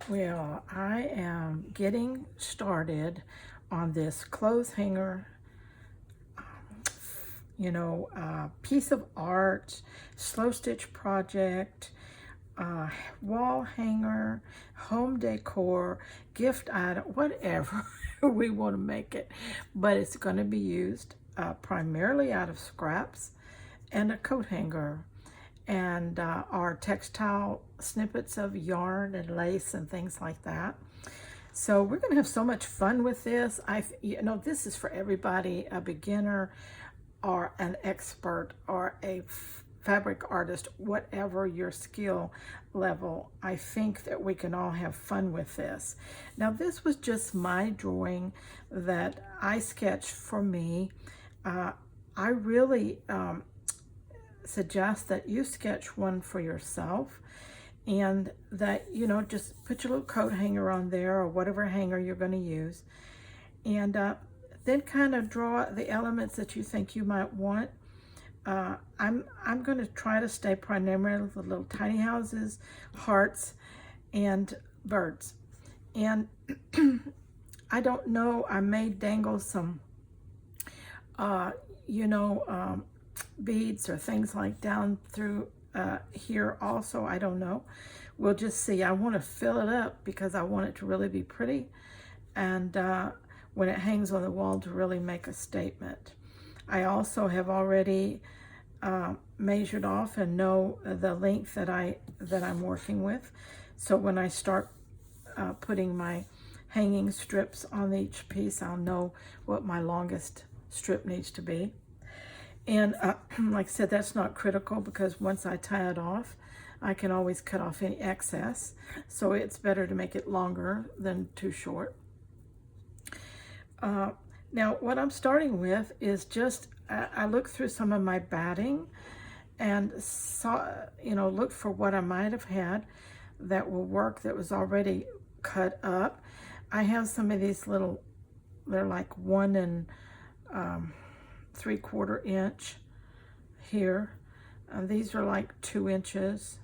Well, I am getting started on this clothes hanger, piece of art, slow stitch project, uh, wall hanger, home decor, gift item, whatever we want to make it. But it's going to be used primarily out of scraps and a coat hanger and our textile snippets of yarn and lace and things like that. So we're going to have so much fun with this. This is for everybody, a beginner or an expert or a fabric artist, whatever your skill level. I think that we can all have fun with this. Now, this was just my drawing that I sketched for me. I really suggest that you sketch one for yourself, and that just put your little coat hanger on there or whatever hanger you're going to use, and then kind of draw the elements that you think you might want. I'm going to try to stay primarily with little tiny houses, hearts, and birds. And I don't know, I may dangle some beads or things like down through here also. I don't know. We'll just see. I want to fill it up because I want it to really be pretty, and when it hangs on the wall, to really make a statement. I also have already measured off and know the length that I'm working with. So when I start putting my hanging strips on each piece, I'll know what my longest strip needs to be. And like I said, that's not critical because once I tie it off, I can always cut off any excess. So it's better to make it longer than too short. Now, what I'm starting with is just, I looked through some of my batting and saw, looked for what I might have had that will work, that was already cut up. I have some of these little, they're like 1 3/4 inch here. These are like 2 inches.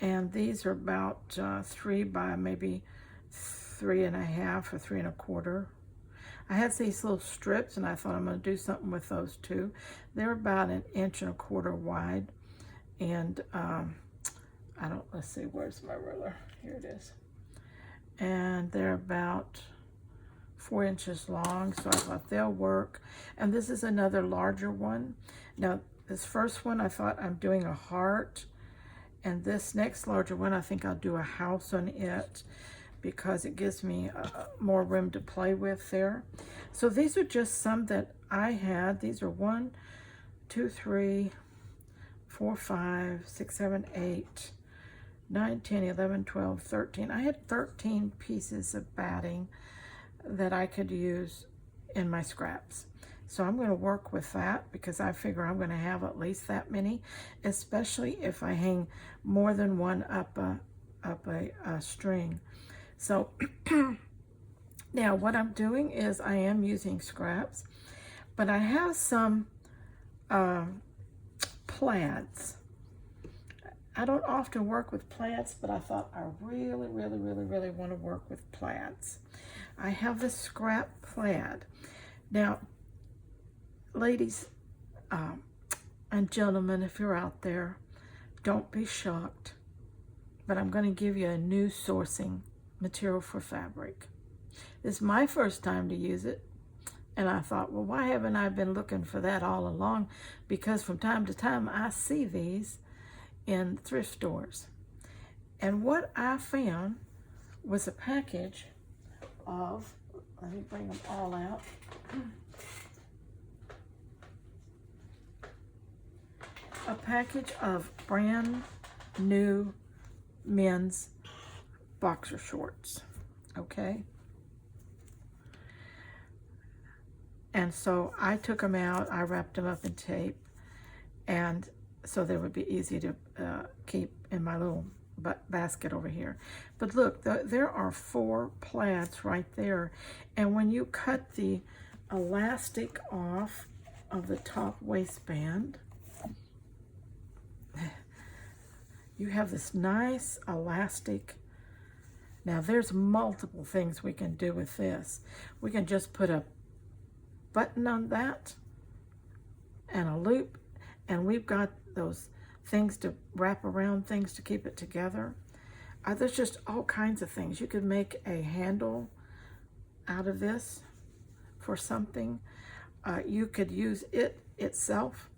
And these are about 3 by maybe 3.5 or 3.25. I had these little strips and I thought I'm going to do something with those too. They're about 1.25 inches wide. And let's see, where's my ruler? Here it is. And they're about 4 inches long, so I thought they'll work. And this is another larger one. Now, this first one, I thought I'm doing a heart, and this next larger one, I think I'll do a house on it because it gives me more room to play with there. So these are just some that I had. These are 1, 2, 3, 4, 5, 6, 7, 8, 9, 10, 11, 12, 13. I had 13 pieces of batting that I could use in my scraps. So I'm going to work with that because I figure I'm going to have at least that many, especially if I hang more than one up a string. So now what I'm doing is I am using scraps, but I have some plaids. I don't often work with plaids, but I thought I really, really, really, really want to work with plaids. I have this scrap plaid. Now, ladies and gentlemen, if you're out there, don't be shocked, but I'm going to give you a new sourcing material for fabric. This is my first time to use it, and I thought, well, why haven't I been looking for that all along? Because from time to time, I see these in thrift stores. And what I found was a package of, let me bring them all out. A package of brand new men's boxer shorts, okay? And so I took them out, I wrapped them up in tape, and so they would be easy to keep in my little basket over here. But look, there are 4 plaids right there. And when you cut the elastic off of the top waistband, you have this nice elastic. Now there's multiple things we can do with this. We can just put a button on that and a loop, and we've got those things to wrap around things to keep it together. There's just all kinds of things. You could make a handle out of this for something. You could use it itself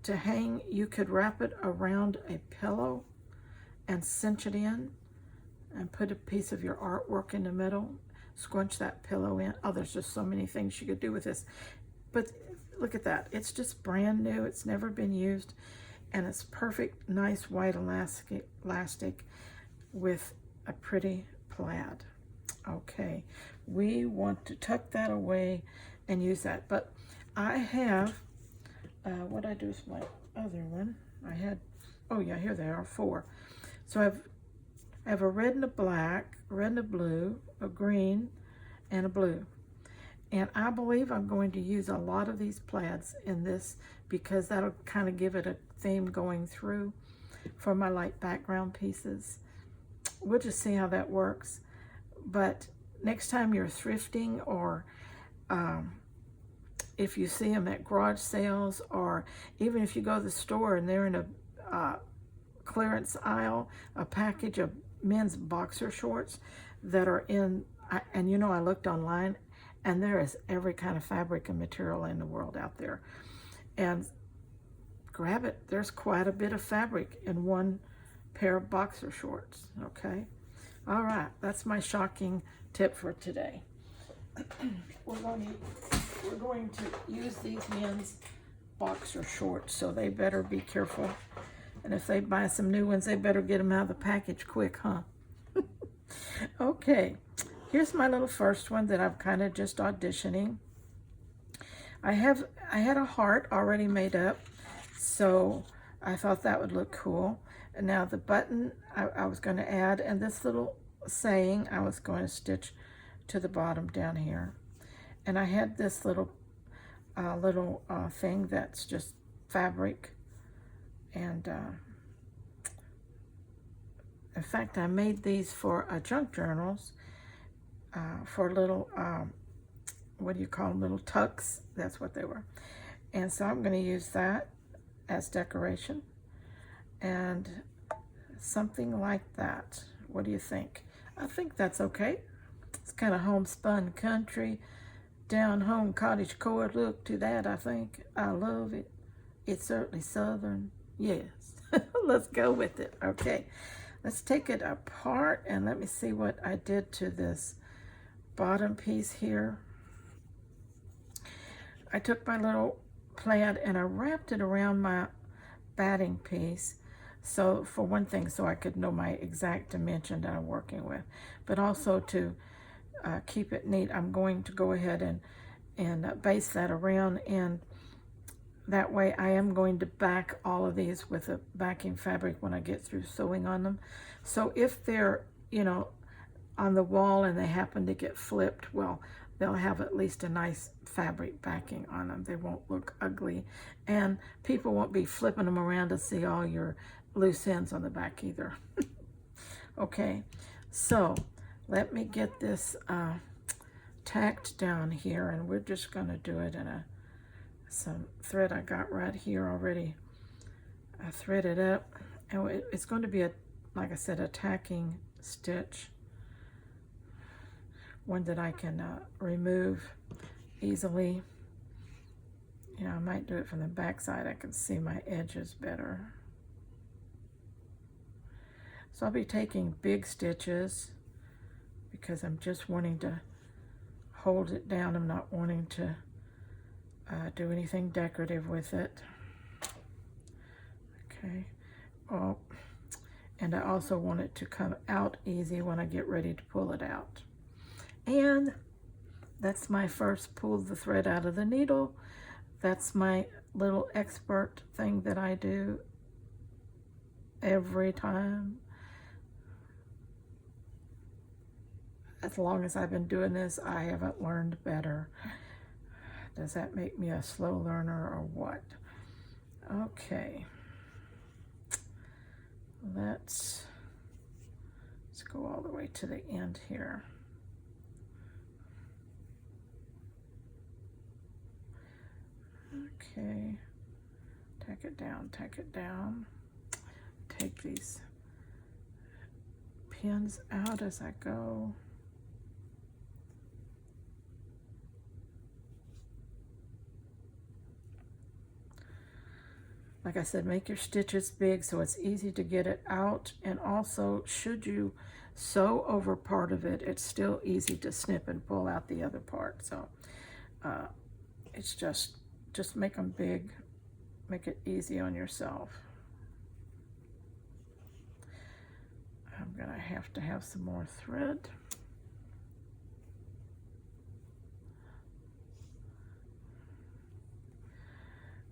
to hang. You could wrap it around a pillow and cinch it in and put a piece of your artwork in the middle, scrunch that pillow in. Oh, there's just so many things you could do with this. But look at that. It's just brand new. It's never been used. And it's perfect, nice white elastic with a pretty plaid. Okay, we want to tuck that away and use that. But I have, what I do with my other one, I had, oh yeah, here they are, 4. So I have a red and a black, red and a blue, a green, and a blue. And I believe I'm going to use a lot of these plaids in this because that'll kind of give it a theme going through for my light background pieces. We'll just see how that works. But next time you're thrifting, or if you see them at garage sales, or even if you go to the store and they're in a clearance aisle, a package of men's boxer shorts that are in, and you know, I looked online, and there is every kind of fabric and material in the world out there. And grab it. There's quite a bit of fabric in one pair of boxer shorts, okay? All right, that's my shocking tip for today. We're going to use these men's boxer shorts, so they better be careful. And if they buy some new ones, they better get them out of the package quick, huh? Okay, here's my little first one that I'm kind of just auditioning. I had a heart already made up, so I thought that would look cool. And now the button I was going to add, and this little saying I was going to stitch to the bottom down here. And I had this little thing that's just fabric. And in fact, I made these for junk journals, for little, what do you call them, little tucks. That's what they were. And so I'm going to use that as decoration. And something like that. What do you think? I think that's okay. It's kind of homespun country, down home cottage core look to that, I think. I love it. It's certainly southern. Yes. Let's go with it. Okay. Let's take it apart and let me see what I did to this bottom piece here. I took my little plaid and I wrapped it around my batting piece. So for one thing, so I could know my exact dimension that I'm working with, but also to keep it neat, I'm going to go ahead and base that around, and that way I am going to back all of these with a backing fabric when I get through sewing on them. So if they're, you know, on the wall and they happen to get flipped, well, they'll have at least a nice fabric backing on them. They won't look ugly, and people won't be flipping them around to see all your loose ends on the back either. Okay, so let me get this tacked down here, and we're just going to do it in some thread I got right here already. I threaded up, and it's going to be like I said, a tacking stitch, one that I can remove easily. You know, I might do it from the back side. I can see my edges better. So I'll be taking big stitches because I'm just wanting to hold it down. I'm not wanting to do anything decorative with it. Okay. Oh, and I also want it to come out easy when I get ready to pull it out. And that's my first pull the thread out of the needle. That's my little expert thing that I do every time. As long as I've been doing this, I haven't learned better. Does that make me a slow learner or what? Okay. let's go all the way to the end here. Okay, tack it down, tack it down. Take these pins out as I go. Like I said, make your stitches big so it's easy to get it out, and also should you sew over part of it, it's still easy to snip and pull out the other part. So it's just make them big, make it easy on yourself. I'm gonna have to have some more thread.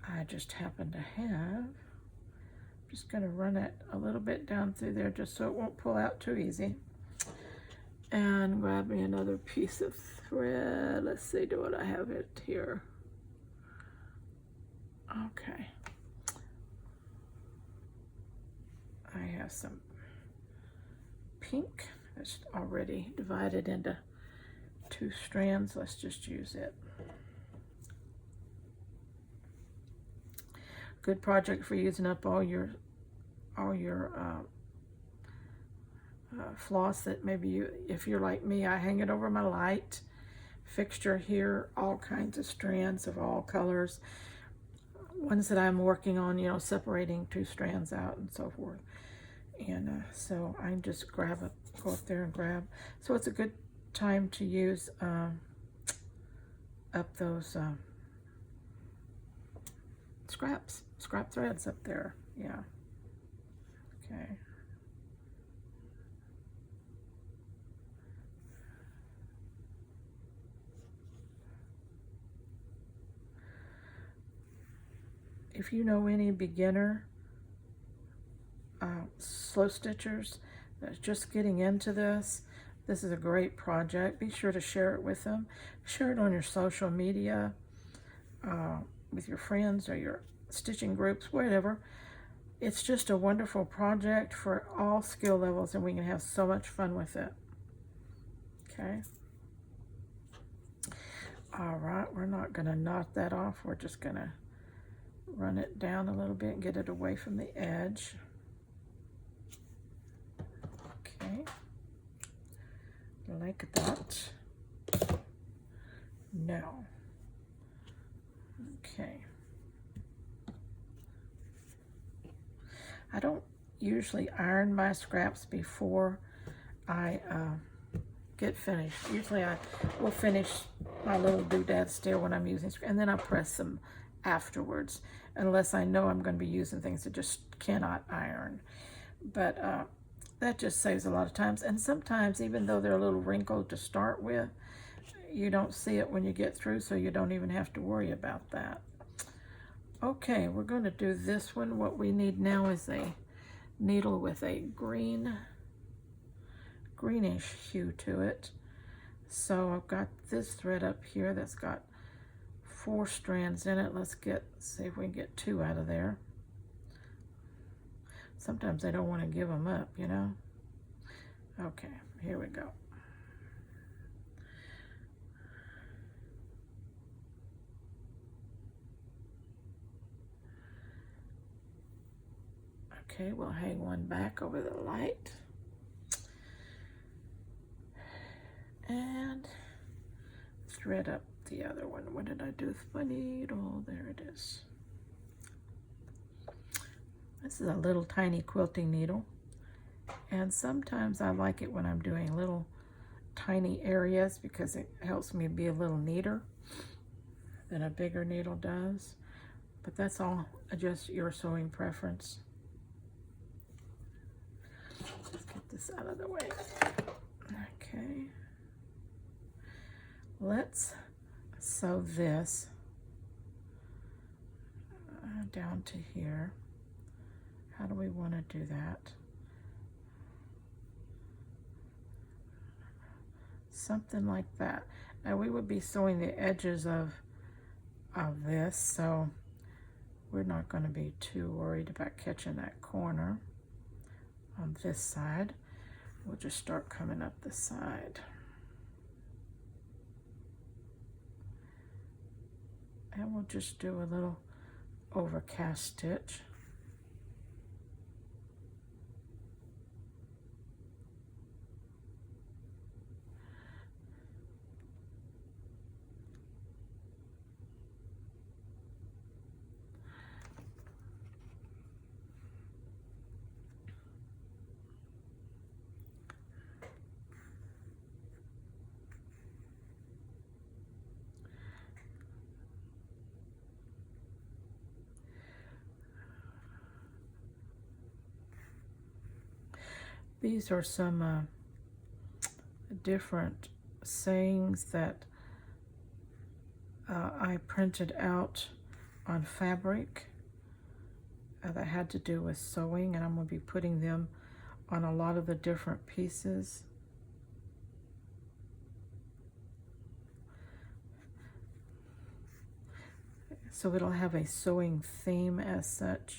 I just happen to have, I'm just gonna run it a little bit down through there just so it won't pull out too easy. And grab me another piece of thread. Let's see, do I have it here? Okay. I have some pink that's already divided into 2 strands. Let's just use it. Good project for using up all your floss that maybe you, if you're like me, I hang it over my light fixture here, all kinds of strands of all colors. Ones that I'm working on, you know, separating 2 strands out and so forth. And so I can just go up there and grab. So it's a good time to use up those scrap threads up there. Yeah. Okay. If you know any beginner slow stitchers that's just getting into this, this is a great project. Be sure to share it with them. Share it on your social media, with your friends or your stitching groups, whatever. It's just a wonderful project for all skill levels, and we can have so much fun with it. Okay. All right, we're not gonna knot that off. We're just gonna run it down a little bit and get it away from the edge. Okay, like that. Now, okay. I don't usually iron my scraps before I get finished. Usually I will finish my little doodad still when I'm using, and then I press them afterwards, unless I know I'm going to be using things that just cannot iron. But that just saves a lot of times. And sometimes, even though they're a little wrinkled to start with, you don't see it when you get through, so you don't even have to worry about that. Okay, we're going to do this one. What we need now is a needle with a greenish hue to it. So I've got this thread up here that's got 4 strands in it. Let's see if we can get 2 out of there. Sometimes I don't want to give them up, you know. Okay, here we go. Okay, we'll hang one back over the light. And thread up the other one. What did I do with my needle? There it is. This is a little tiny quilting needle. And sometimes I like it when I'm doing little tiny areas because it helps me be a little neater than a bigger needle does. But that's all just your sewing preference. Let's get this out of the way. Okay. Let's sew this down to here. How do we want to do that? Something like that. Now we would be sewing the edges of this, so we're not going to be too worried about catching that corner. this side. We'll just start coming up the side. And we'll just do a little overcast stitch. These are some different sayings that I printed out on fabric that had to do with sewing, and I'm going to be putting them on a lot of the different pieces. So it'll have a sewing theme as such.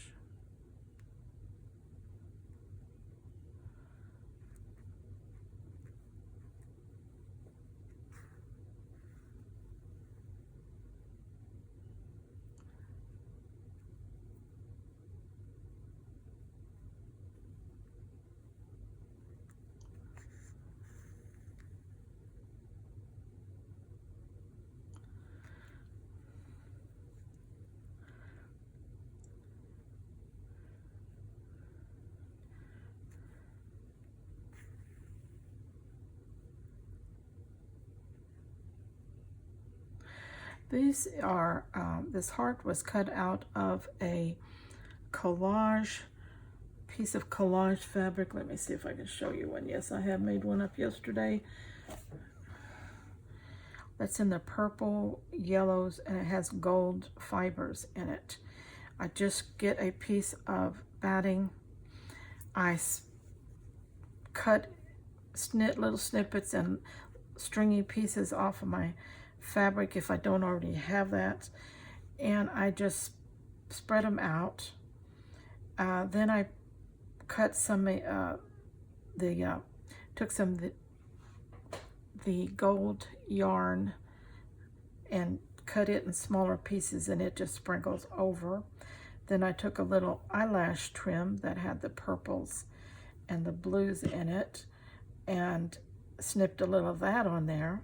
These are, this heart was cut out of a collage, piece of collage fabric. Let me see if I can show you one. Yes, I have made one up yesterday. That's in the purple, yellows, and it has gold fibers in it. I just get a piece of batting. I cut little snippets and stringy pieces off of my fabric if I don't already have that, and I just spread them out. Then I cut some took some of the gold yarn and cut it in smaller pieces, and it just sprinkles over. Then I took a little eyelash trim that had the purples and the blues in it and snipped a little of that on there.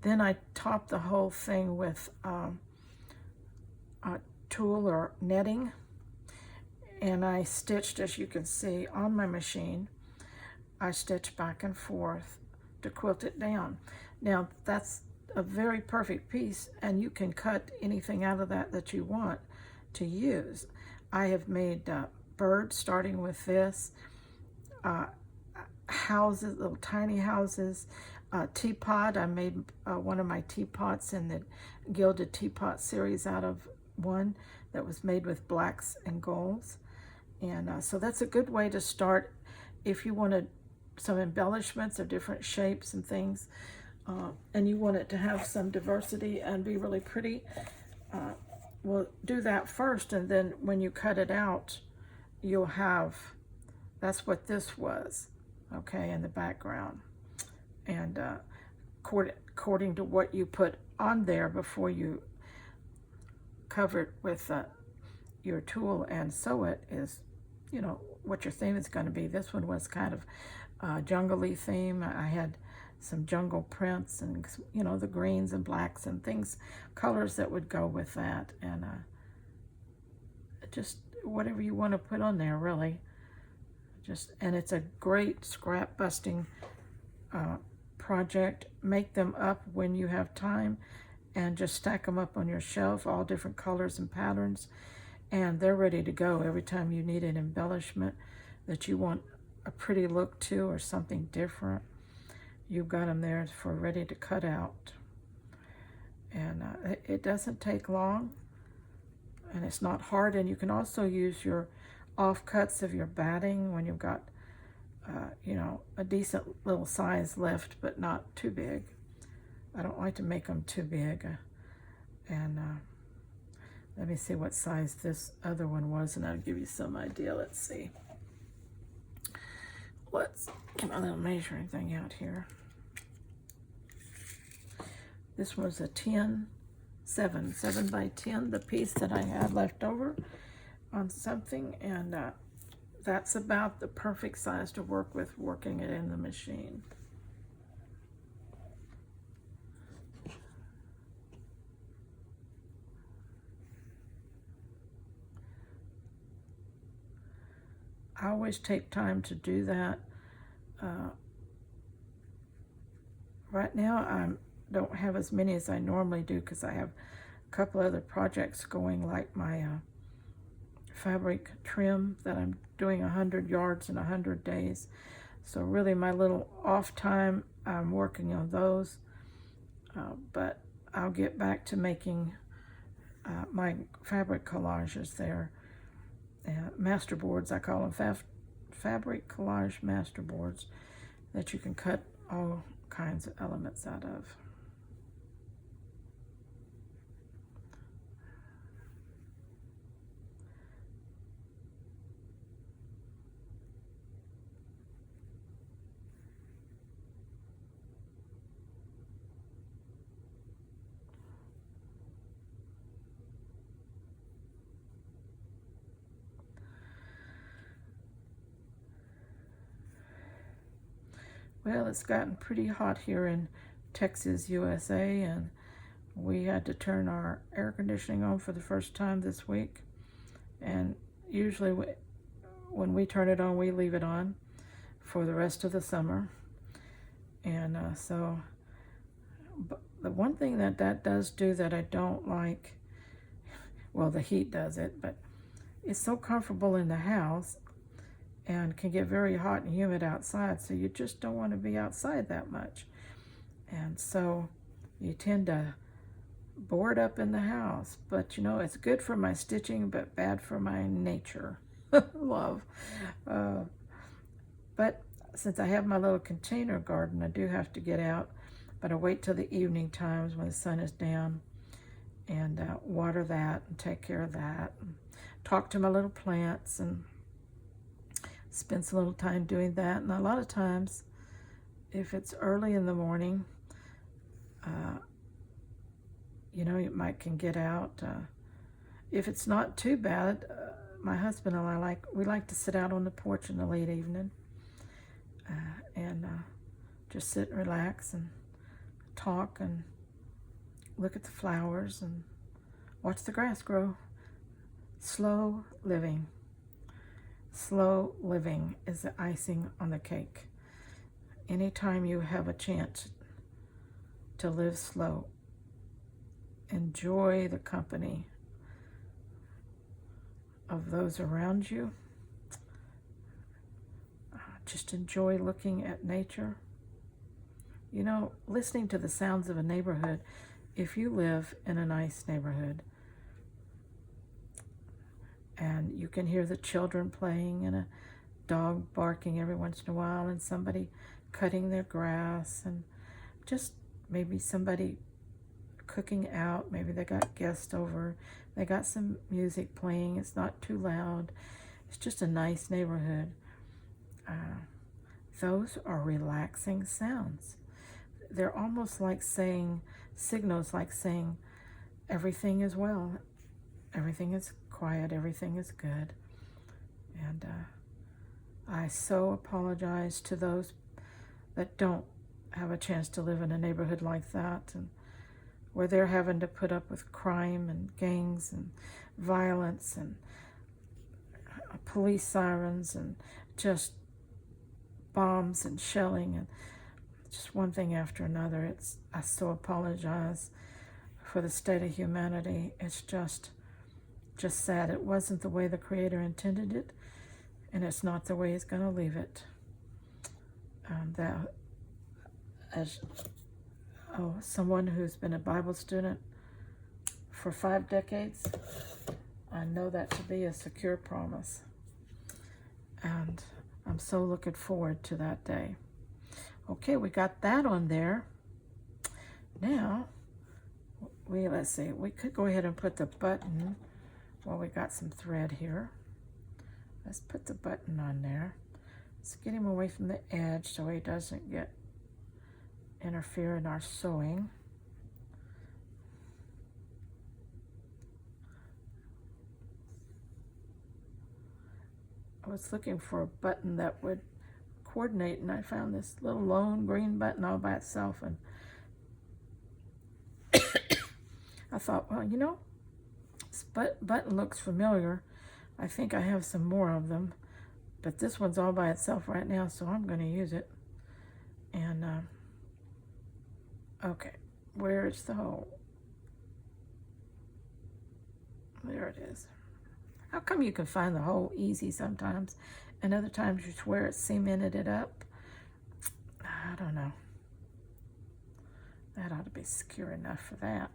Then I topped the whole thing with a tulle or netting, and I stitched, as you can see on my machine, I stitched back and forth to quilt it down. Now that's a very perfect piece, and you can cut anything out of that that you want to use. I have made birds starting with this, houses, little tiny houses, teapot. I made one of my teapots in the Gilded Teapot series out of one that was made with blacks and golds. And so that's a good way to start if you wanted some embellishments of different shapes and things, and you want it to have some diversity and be really pretty. Well, do that first, and then when you cut it out, you'll have, that's what this was, okay, in the background. And according to what you put on there before you cover it with your tool and sew it is, you know, what your theme is going to be. This one was kind of jungle-y theme. I had some jungle prints and, you know, the greens and blacks and things, colors that would go with that. And just whatever you want to put on there, really. And it's a great scrap busting project. Make them up when you have time and just stack them up on your shelf, all different colors and patterns, and they're ready to go every time you need an embellishment that you want a pretty look to or something different. You've got them there for ready to cut out. And it doesn't take long, and it's not hard. And you can also use your offcuts of your batting when you've got you know, a decent little size left, but not too big. I don't like to make them too big. And let me see what size this other one was, and I'll give you some idea. Let's see. let's get my little measuring thing out here. This was a 7 by 10, the piece that I had left over on something, and that's about the perfect size to work with, working it in the machine. I always take time to do that. Right now I don't have as many as I normally do because I have a couple other projects going, like my fabric trim that I'm doing 100 yards in 100 days. So really my little off time, I'm working on those. But I'll get back to making my fabric collages there. Masterboards, I call them fabric collage masterboards, that you can cut all kinds of elements out of. Well, it's gotten pretty hot here in Texas, USA, and we had to turn our air conditioning on for the first time this week. And usually when we turn it on, we leave it on for the rest of the summer. And so but the one thing that does do that I don't like, well, the heat does it, but it's so comfortable in the house and can get very hot and humid outside, so you just don't want to be outside that much. And so you tend to board up in the house. But you know, it's good for my stitching, but bad for my nature love. But since I have my little container garden, I do have to get out, but I wait till the evening times when the sun is down and water that and take care of that, and talk to my little plants and spend some little time doing that. And a lot of times, if it's early in the morning, you know, you can get out. If it's not too bad, my husband and I we like to sit out on the porch in the late evening and just sit and relax and talk and look at the flowers and watch the grass grow. Slow living. Slow living is the icing on the cake. Anytime you have a chance to live slow, enjoy the company of those around you. Just enjoy looking at nature. You know, listening to the sounds of a neighborhood, if you live in a nice neighborhood, and you can hear the children playing and a dog barking every once in a while and somebody cutting their grass and just maybe somebody cooking out. Maybe they got guests over. They got some music playing. It's not too loud. It's just a nice neighborhood. Those are relaxing sounds. They're almost like saying, signals like saying, everything is well. Everything is quiet, everything is good. And I so apologize to those that don't have a chance to live in a neighborhood like that, and where they're having to put up with crime and gangs and violence and police sirens and just bombs and shelling and just one thing after another. I so apologize for the state of humanity. It's just sad. It wasn't the way the Creator intended it, and it's not the way He's going to leave it. As someone who's been a Bible student for 5 decades, I know that to be a secure promise, and I'm so looking forward to that day. Okay, we got that on there. Now, let's see, we could go ahead and put the button. Well, we got some thread here. Let's put the button on there. Let's get him away from the edge so he doesn't interfere in our sewing. I was looking for a button that would coordinate, and I found this little lone green button all by itself, and I thought, well, you know, this button looks familiar. I think I have some more of them, but this one's all by itself right now, so I'm going to use it. And okay, where is the hole? There it is. How come you can find the hole easy sometimes, and other times you swear it cemented it up? I don't know. That ought to be secure enough for that.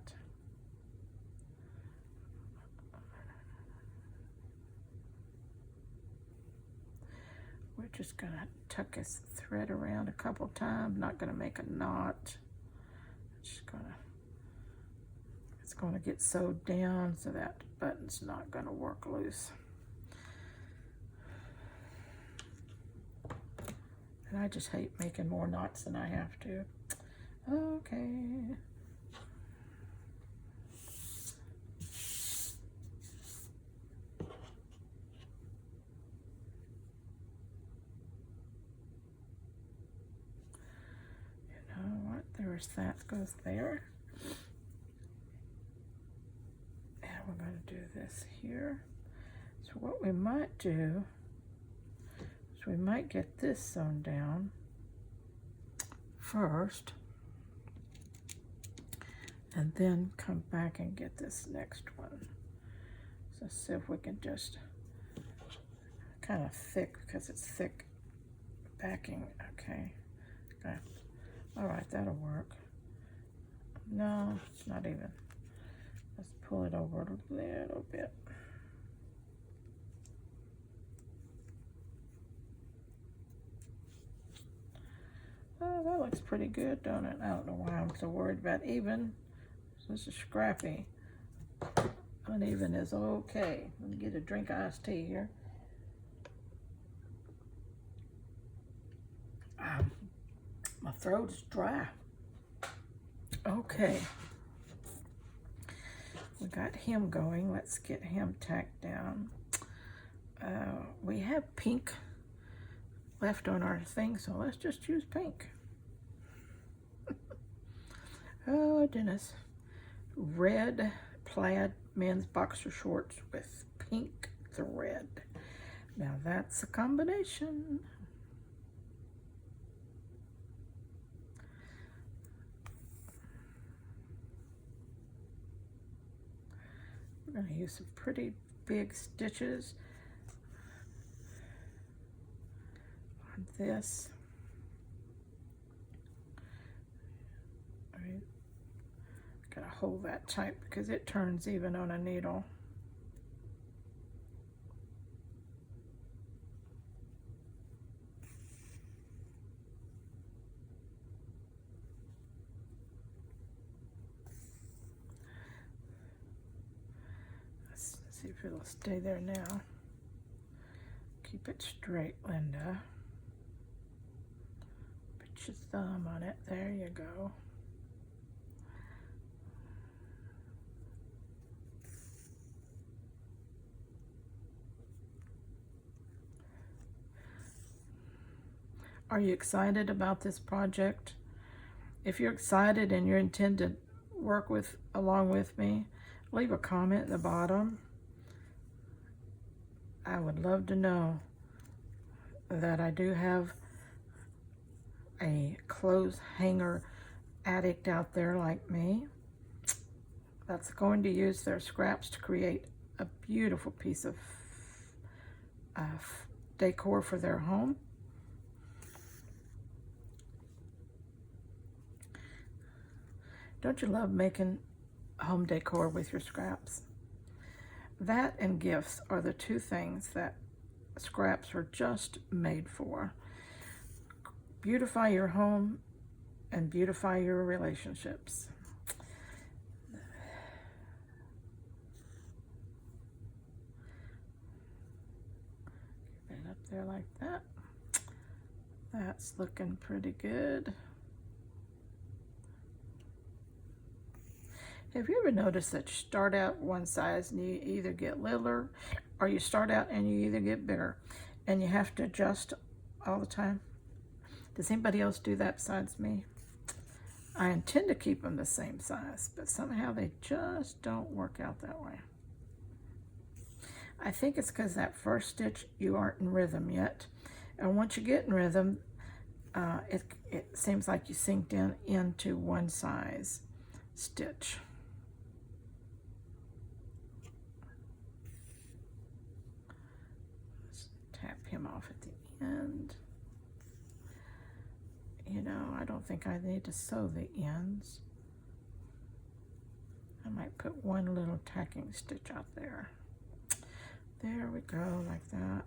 We're just gonna tuck his thread around a couple times, not gonna make a knot. It's gonna get sewed down so that button's not gonna work loose. And I just hate making more knots than I have to. Okay. There's that goes there. And we're going to do this here. So what we might do is we might get this sewn down first, and then come back and get this next one. So see if we can just kind of thick, because it's thick backing. Okay. All right, that'll work. No, it's not even. Let's pull it over a little bit. Oh, that looks pretty good, don't it? I don't know why I'm so worried about even. This is scrappy. Uneven is okay. Let me get a drink of iced tea here. My throat is dry. Okay. We got him going. Let's get him tacked down. We have pink left on our thing, so let's just use pink. Oh, Dennis. Red plaid men's boxer shorts with pink thread. Now that's a combination. We're going to use some pretty big stitches on this. Gotta hold that tight because it turns even on a needle. Let's see if it'll stay there now. Keep it straight, Linda. Put your thumb on it. There you go. Are you excited about this project? If you're excited and you intend to work along with me, leave a comment at the bottom. I would love to know that I do have a clothes hanger addict out there like me that's going to use their scraps to create a beautiful piece of decor for their home. Don't you love making home decor with your scraps? That and gifts are the two things that scraps are just made for. Beautify your home and beautify your relationships. Keep it up there like that. That's looking pretty good. Have you ever noticed that you start out one size and you either get littler or you start out and you either get bigger and you have to adjust all the time? Does anybody else do that besides me? I intend to keep them the same size, but somehow they just don't work out that way. I think it's because that first stitch you aren't in rhythm yet. And once you get in rhythm, it seems like you sinked into one size stitch. Let's tap him off at the end. You know, I don't think I need to sew the ends. I might put one little tacking stitch out there. There we go, like that.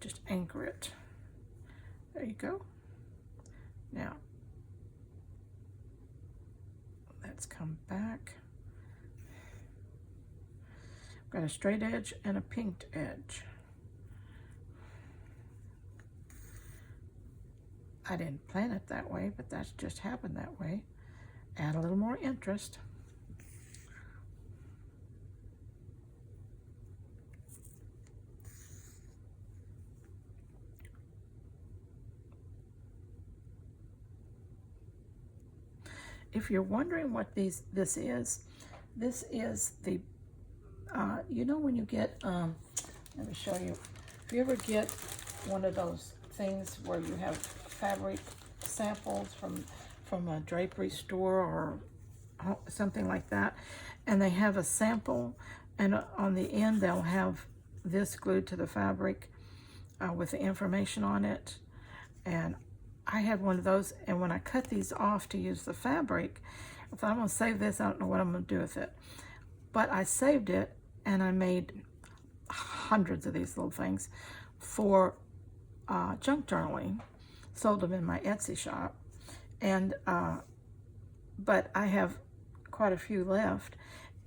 Just anchor it. There you go. Now, let's come back. I've got a straight edge and a pinked edge. I didn't plan it that way, but that's just happened that way. Add a little more interest. If you're wondering what this is the, you know when you get, let me show you. If you ever get one of those things where you have fabric samples from a drapery store or something like that, and they have a sample, and on the end they'll have this glued to the fabric with the information on it. And I had one of those, and when I cut these off to use the fabric, I thought, I'm going to save this. I don't know what I'm going to do with it. But I saved it, and I made hundreds of these little things for junk journaling. Sold them in my Etsy shop. And but I have quite a few left.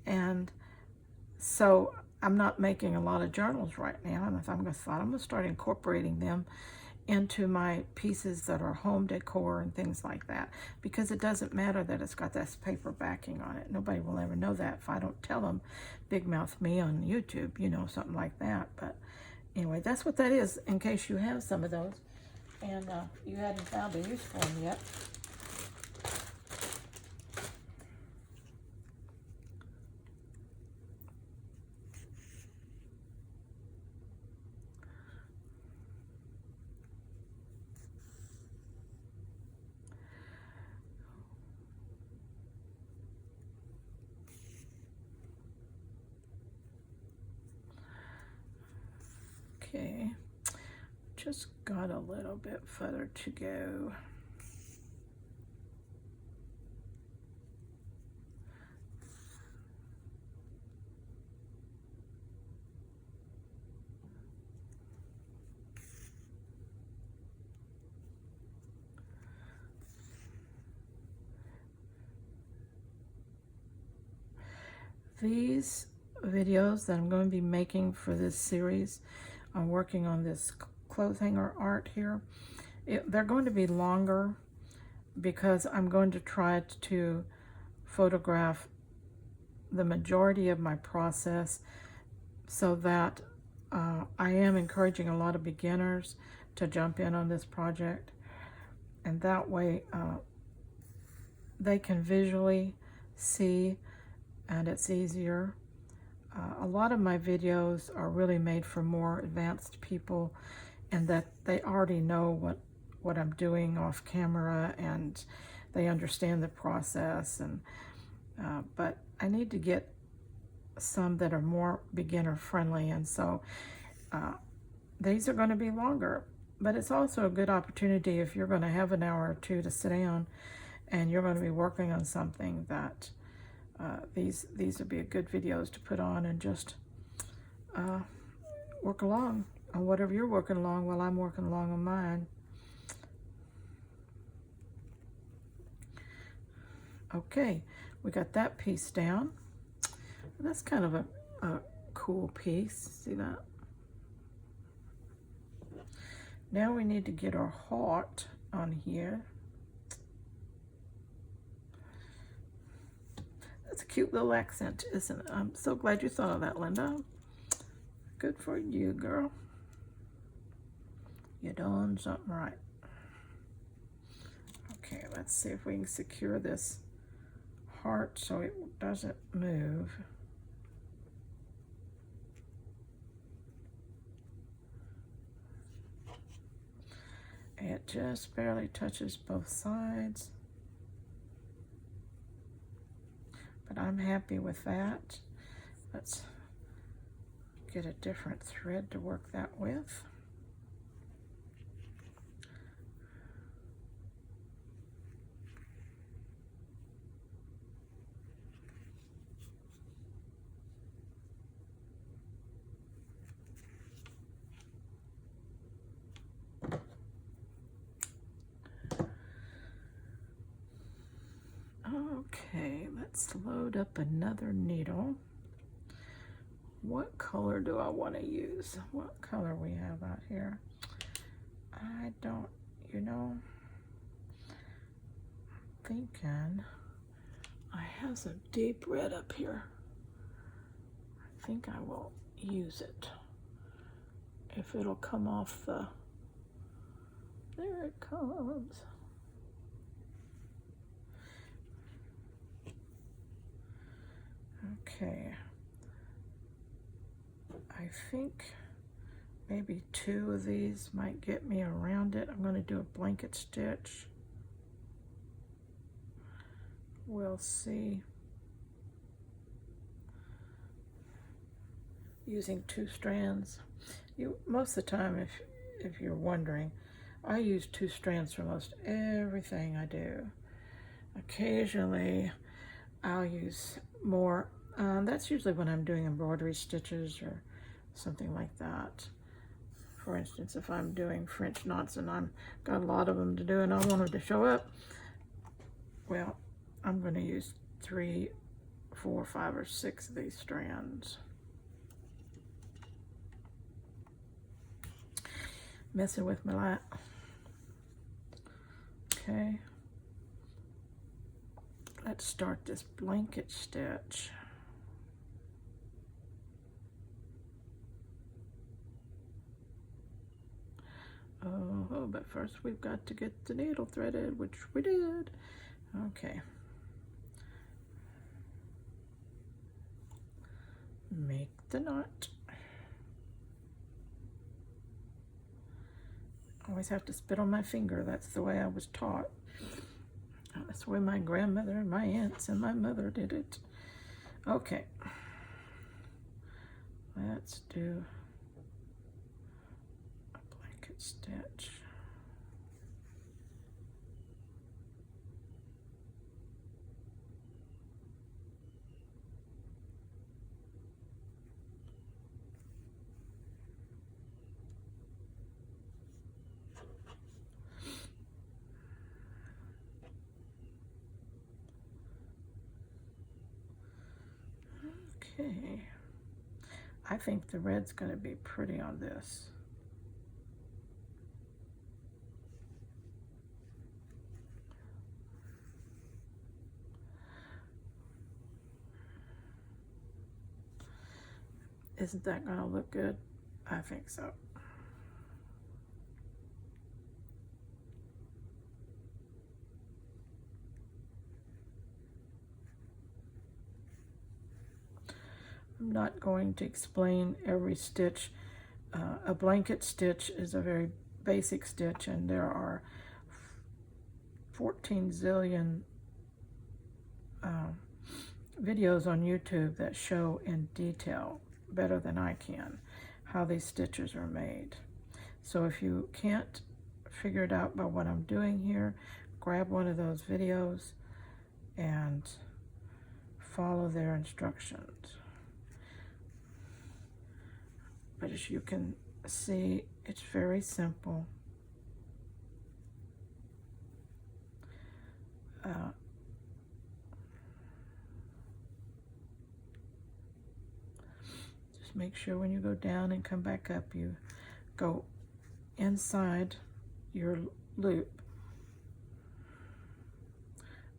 And so I'm not making a lot of journals right now. And I'm going to start incorporating them into my pieces that are home decor and things like that, because it doesn't matter that it's got this paper backing on it. Nobody will ever know that if I don't tell them, big mouth me on YouTube, you know, something like that. But anyway, that's what that is, in case you have some of those and you hadn't found a use for them yet. Okay, just got a little bit further to go. These videos that I'm going to be making for this series, I'm working on this clothes hanger art here. They're going to be longer because I'm going to try to photograph the majority of my process, so that I am encouraging a lot of beginners to jump in on this project, and that way they can visually see and it's easier. A lot of my videos are really made for more advanced people, and that they already know what I'm doing off camera, and they understand the process. And but I need to get some that are more beginner friendly, and so these are going to be longer. But it's also a good opportunity if you're going to have an hour or two to sit down and you're going to be working on something, that these would be a good videos to put on and just work along on whatever you're working along while I'm working along on mine. Okay, we got that piece down. That's kind of a cool piece. See that? Now we need to get our heart on here. That's a cute little accent, isn't it? I'm so glad you thought of that, Linda. Good for you, girl. You're doing something right. Okay, let's see if we can secure this heart so it doesn't move. It just barely touches both sides. But I'm happy with that. Let's get a different thread to work that with. Okay, let's load up another needle. What color do I want to use? What color we have out here? I don't, you know, thinking I have some deep red up here. I think I will use it. If it'll come off the, there it comes. Okay, I think maybe 2 of these might get me around it. I'm going to do a blanket stitch. We'll see. Using 2 strands. Most of the time, if you're wondering, I use 2 strands for most everything I do. Occasionally, I'll use more. That's usually when I'm doing embroidery stitches or something like that. For instance, if I'm doing French knots and I've got a lot of them to do and I want them to show up, well, I'm going to use 3, 4, 5, or 6 of these strands. Messing with my light. Okay. Let's start this blanket stitch. Oh, but first we've got to get the needle threaded, which we did. Okay. Make the knot. Always have to spit on my finger. That's the way I was taught. That's the way my grandmother and my aunts and my mother did it. Okay. Let's do a blanket stitch. Okay, I think the red's going to be pretty on this. Isn't that going to look good? I think so. I'm not going to explain every stitch. A blanket stitch is a very basic stitch, and there are 14 zillion videos on YouTube that show in detail, better than I can, how these stitches are made. So if you can't figure it out by what I'm doing here, grab one of those videos and follow their instructions. But as you can see, it's very simple. Just make sure when you go down and come back up, you go inside your loop.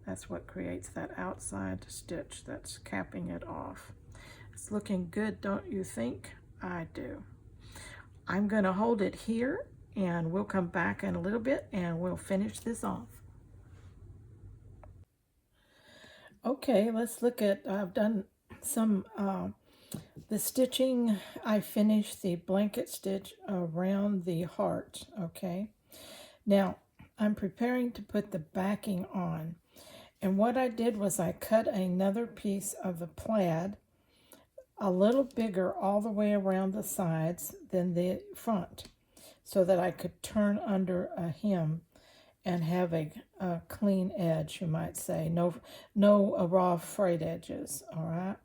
That's what creates that outside stitch that's capping it off. It's looking good, don't you think? I do. I'm going to hold it here, and we'll come back in a little bit and we'll finish this off. Okay, let's look at, I've done some, the stitching. I finished the blanket stitch around the heart, okay? Now, I'm preparing to put the backing on. And what I did was I cut another piece of the plaid a little bigger all the way around the sides than the front, so that I could turn under a hem and have a clean edge, you might say. No raw frayed edges, all right?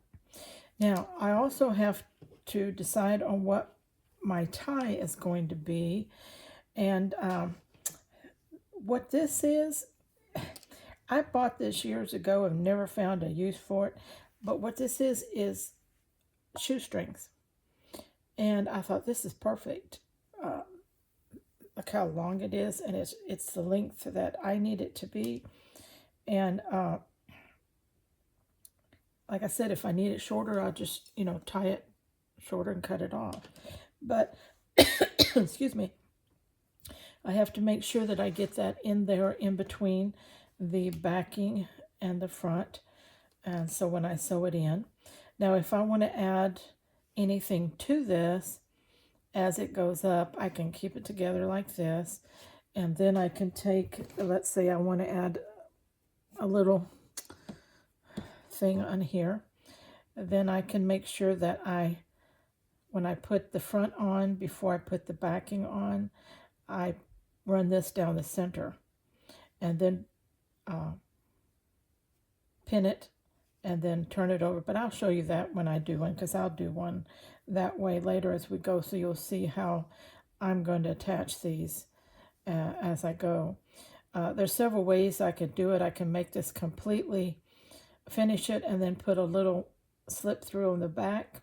Now, I also have to decide on what my tie is going to be. And what this is, I bought this years ago and never found a use for it. But what this is shoestrings. And I thought, this is perfect. Look how long it is, and it's the length that I need it to be. And like I said, if I need it shorter, I'll just, tie it shorter and cut it off. But, excuse me, I have to make sure that I get that in there in between the backing and the front. And so when I sew it in. Now, if I want to add anything to this, as it goes up, I can keep it together like this. And then I can take, let's say I want to add a little thing on here. Then I can make sure that when I put the front on, before I put the backing on, I run this down the center. And then pin it and then turn it over. But I'll show you that when I do one, because I'll do one that way later as we go, so you'll see how I'm going to attach these as I go. There's several ways I could do it. I can make this completely, finish it, and then put a little slip through on the back,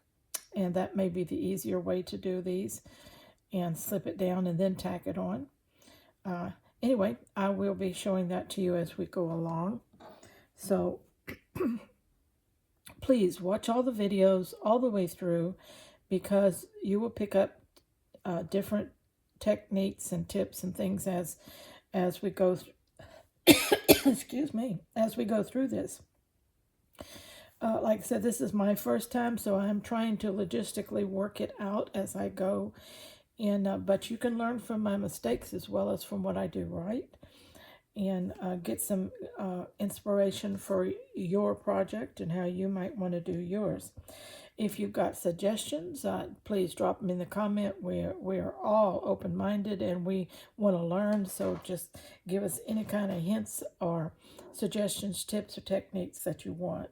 and that may be the easier way to do these, and slip it down and then tack it on. Anyway, I will be showing that to you as we go along. So please watch all the videos all the way through, because you will pick up different techniques and tips and things as we go excuse me, as we go through this. Like I said, this is my first time, so I'm trying to logistically work it out as I go. And but you can learn from my mistakes as well as from what I do right, and get some inspiration for your project and how you might want to do yours. If you've got suggestions, please drop them in the comment. We're all open-minded and we want to learn, so just give us any kind of hints or suggestions, tips, or techniques that you want.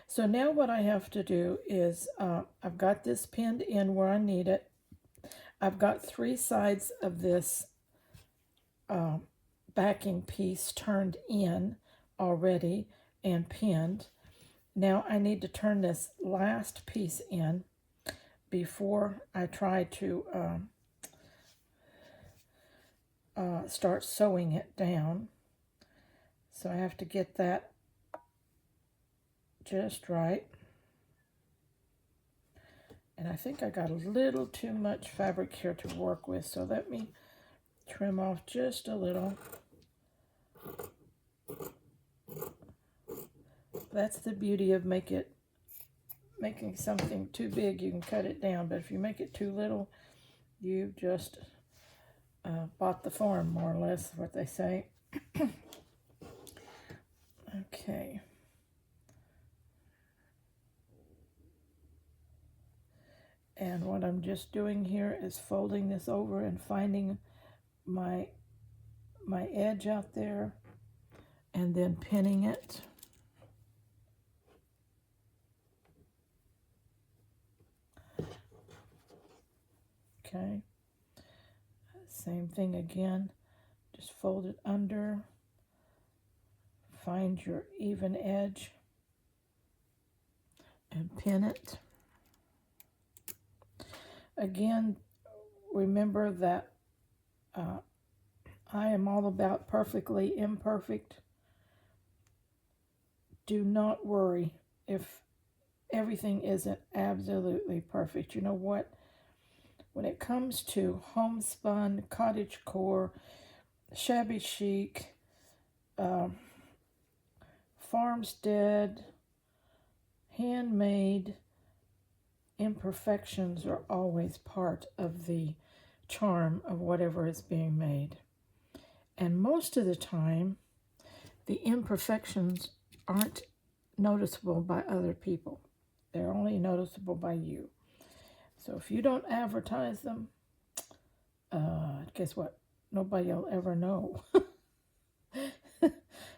So now what I have to do is, I've got this pinned in where I need it. I've got 3 sides of this backing piece turned in already and pinned. Now I need to turn this last piece in before I try to start sewing it down. So I have to get that just right. And I think I got a little too much fabric here to work with, so let me trim off just a little. That's the beauty of making something too big. You can cut it down, but if you make it too little, you just bought the farm, more or less, what they say. Okay. And what I'm just doing here is folding this over and finding my edge out there and then pinning it. Okay. Same thing again. Just fold it under. Find your even edge and pin it. Again, remember that I am all about perfectly imperfect. Do not worry if everything isn't absolutely perfect. You know what? When it comes to homespun, cottagecore, shabby chic, um, farmstead, handmade, imperfections are always part of the charm of whatever is being made. And most of the time, the imperfections aren't noticeable by other people. They're only noticeable by you. So if you don't advertise them, guess what? Nobody will ever know.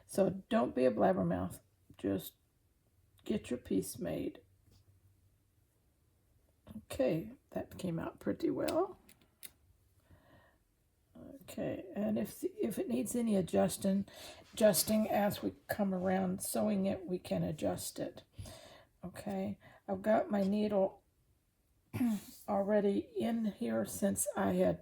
So don't be a blabbermouth. Just get your piece made. Okay, that came out pretty well. Okay, and if it needs any adjusting as we come around sewing it, we can adjust it. Okay, I've got my needle already in here since I had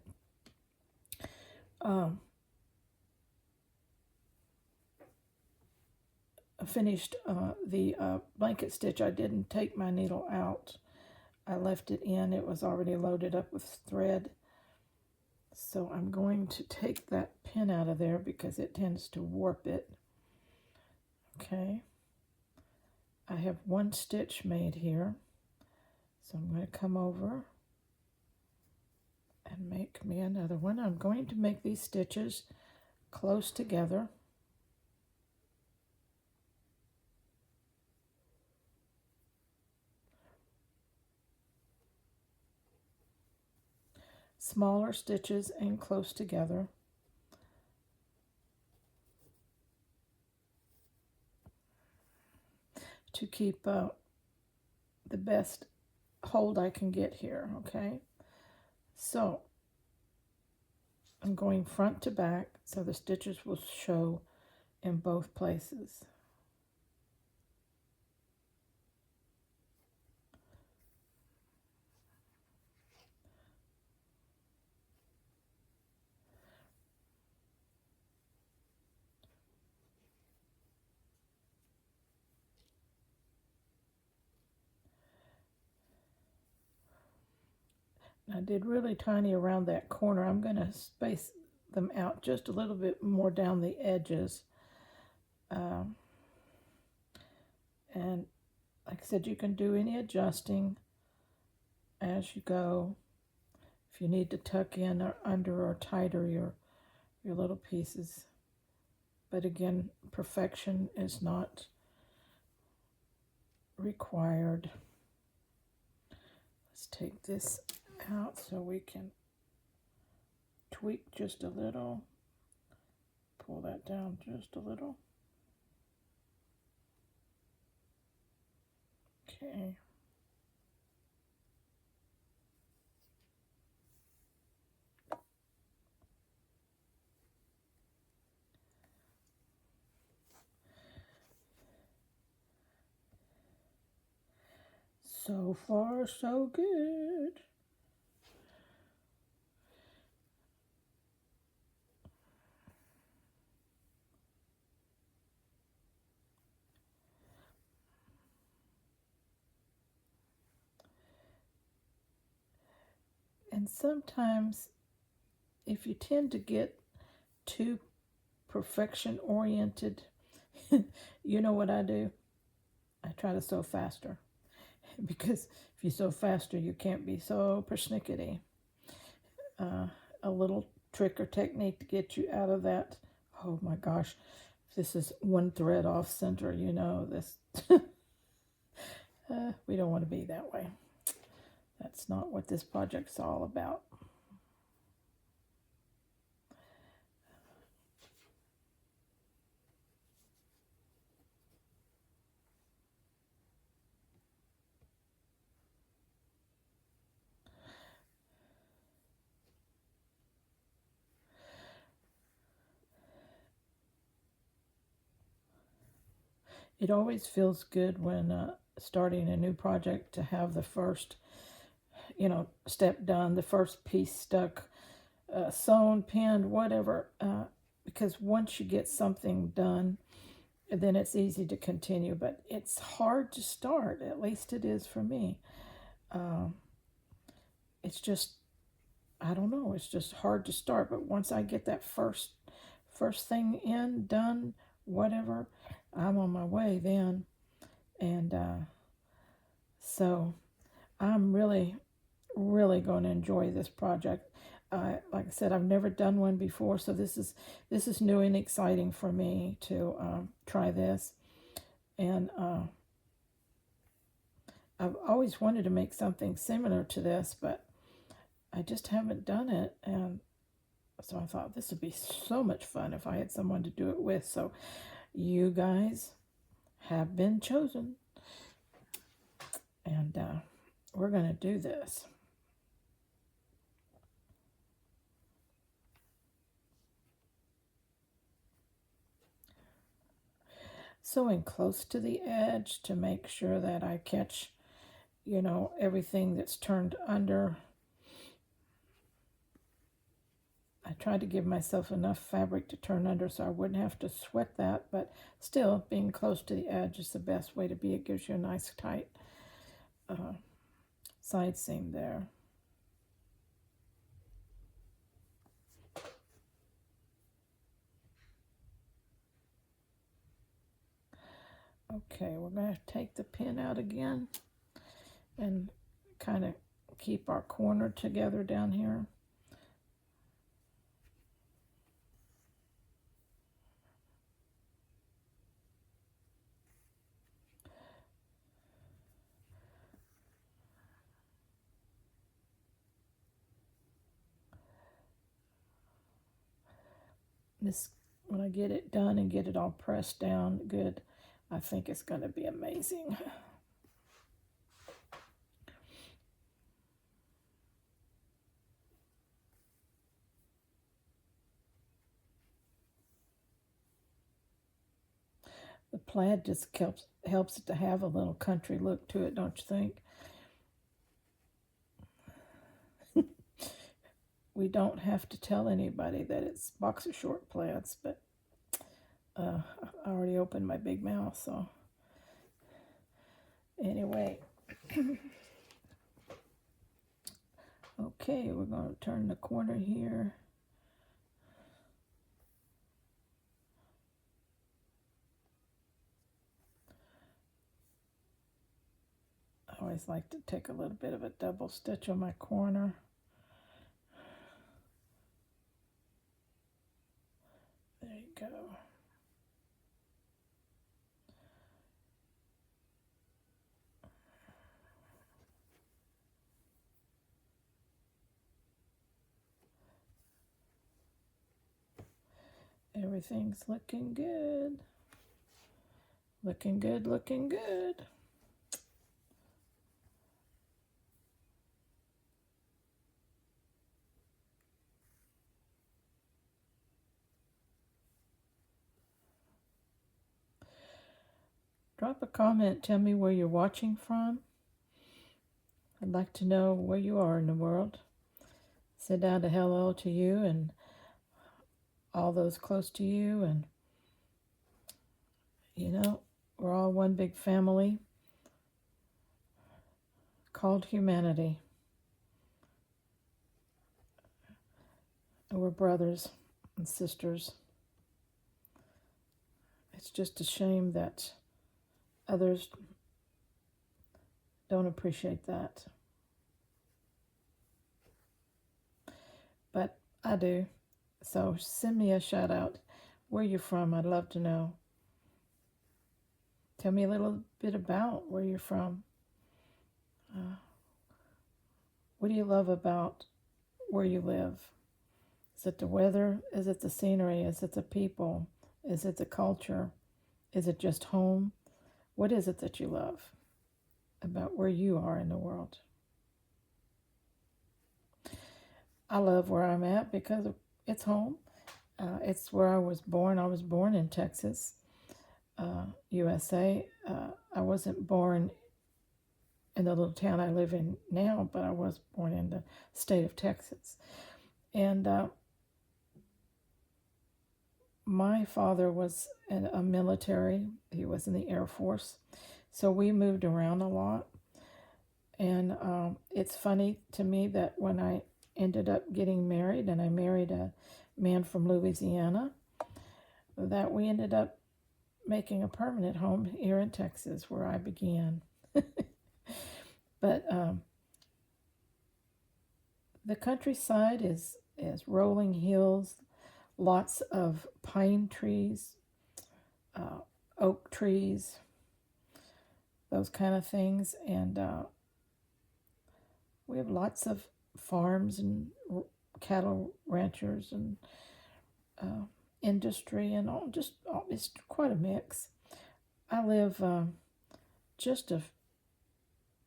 finished the blanket stitch. I didn't take my needle out. I left it in. It was already loaded up with thread. So I'm going to take that pin out of there because it tends to warp it. Okay. I have one stitch made here. So I'm going to come over and make me another one. I'm going to make these stitches close together. Smaller stitches and close together. To keep the best hold I can get here, okay? So I'm going front to back so the stitches will show in both places. I did really tiny around that corner. I'm going to space them out just a little bit more down the edges. And like I said, you can do any adjusting as you go. If you need to tuck in or under or tighter your little pieces. But again, perfection is not required. Let's take this out so we can tweak just a little. Pull that down just a little. Okay. So far, so good. And sometimes, if you tend to get too perfection oriented, you know what I do? I try to sew faster. Because if you sew faster, you can't be so persnickety. A little trick or technique to get you out of that. Oh my gosh, if this is one thread off center, you know this. We don't want to be that way. That's not what this project's all about. It always feels good when starting a new project to have the first, step done, the first piece stuck sewn, pinned, whatever. Because once you get something done, then it's easy to continue. But it's hard to start. At least it is for me. Um, it's just, I don't know. It's just hard to start. But once I get that first thing in, done, whatever, I'm on my way then. And so I'm really, really going to enjoy this project. Like I said, I've never done one before, so this is new and exciting for me to try this. And I've always wanted to make something similar to this, but I just haven't done it. And so I thought this would be so much fun if I had someone to do it with. So you guys have been chosen, and we're going to do this. Sewing close to the edge to make sure that I catch, everything that's turned under. I tried to give myself enough fabric to turn under so I wouldn't have to sweat that, but still, being close to the edge is the best way to be. It gives you a nice tight side seam there. Okay, we're going to take the pin out again and kind of keep our corner together down here. This, when I get it done and get it all pressed down good, I think it's going to be amazing. The plaid just helps it to have a little country look to it, don't you think? We don't have to tell anybody that it's boxer short plaids, but I already opened my big mouth, so anyway. Okay, we're going to turn the corner here. I always like to take a little bit of a double stitch on my corner. There you go. Everything's looking good. Looking good, looking good. Drop a comment, tell me where you're watching from. I'd like to know where you are in the world. Send out a hello to you and all those close to you, and we're all one big family called humanity. And we're brothers and sisters. It's just a shame that others don't appreciate that. But I do. So send me a shout out. Where you're from, I'd love to know. Tell me a little bit about where you're from. What do you love about where you live? Is it the weather? Is it the scenery? Is it the people? Is it the culture? Is it just home? What is it that you love about where you are in the world? I love where I'm at because it's home. It's where I was born. I was born in Texas, USA. I wasn't born in the little town I live in now, but I was born in the state of Texas. And my father was a military. He was in the Air Force. So we moved around a lot. And it's funny to me that when I ended up getting married, and I married a man from Louisiana, that we ended up making a permanent home here in Texas where I began. But the countryside is rolling hills, lots of pine trees, oak trees, those kind of things. And we have lots of farms and cattle ranchers and industry and all. It's quite a mix. I live just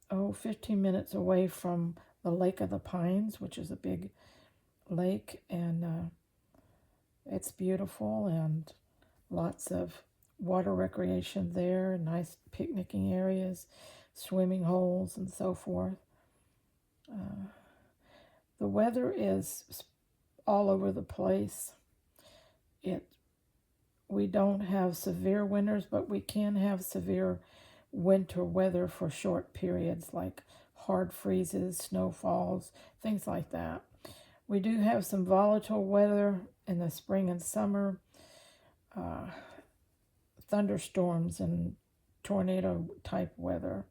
15 minutes away from the Lake of the Pines, which is a big lake, and it's beautiful, and lots of water recreation there, nice picnicking areas, swimming holes, and so forth. The weather is all over the place. We don't have severe winters, but we can have severe winter weather for short periods, like hard freezes, snowfalls, things like that. We do have some volatile weather in the spring and summer, thunderstorms and tornado type weather.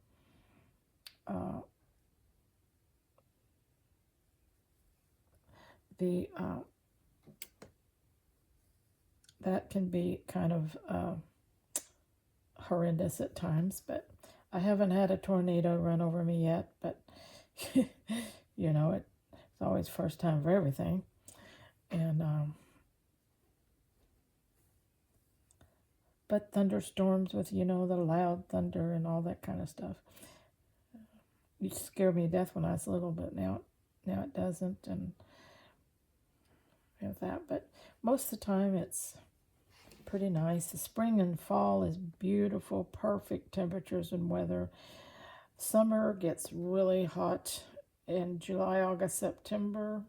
That can be kind of horrendous at times, but I haven't had a tornado run over me yet, but it's always first time for everything. And but thunderstorms with the loud thunder and all that kind of stuff, it scared me to death when I was little, but now it doesn't, and that. But most of the time it's pretty nice. The spring and fall is beautiful, perfect temperatures and weather. Summer gets really hot in July, August, September,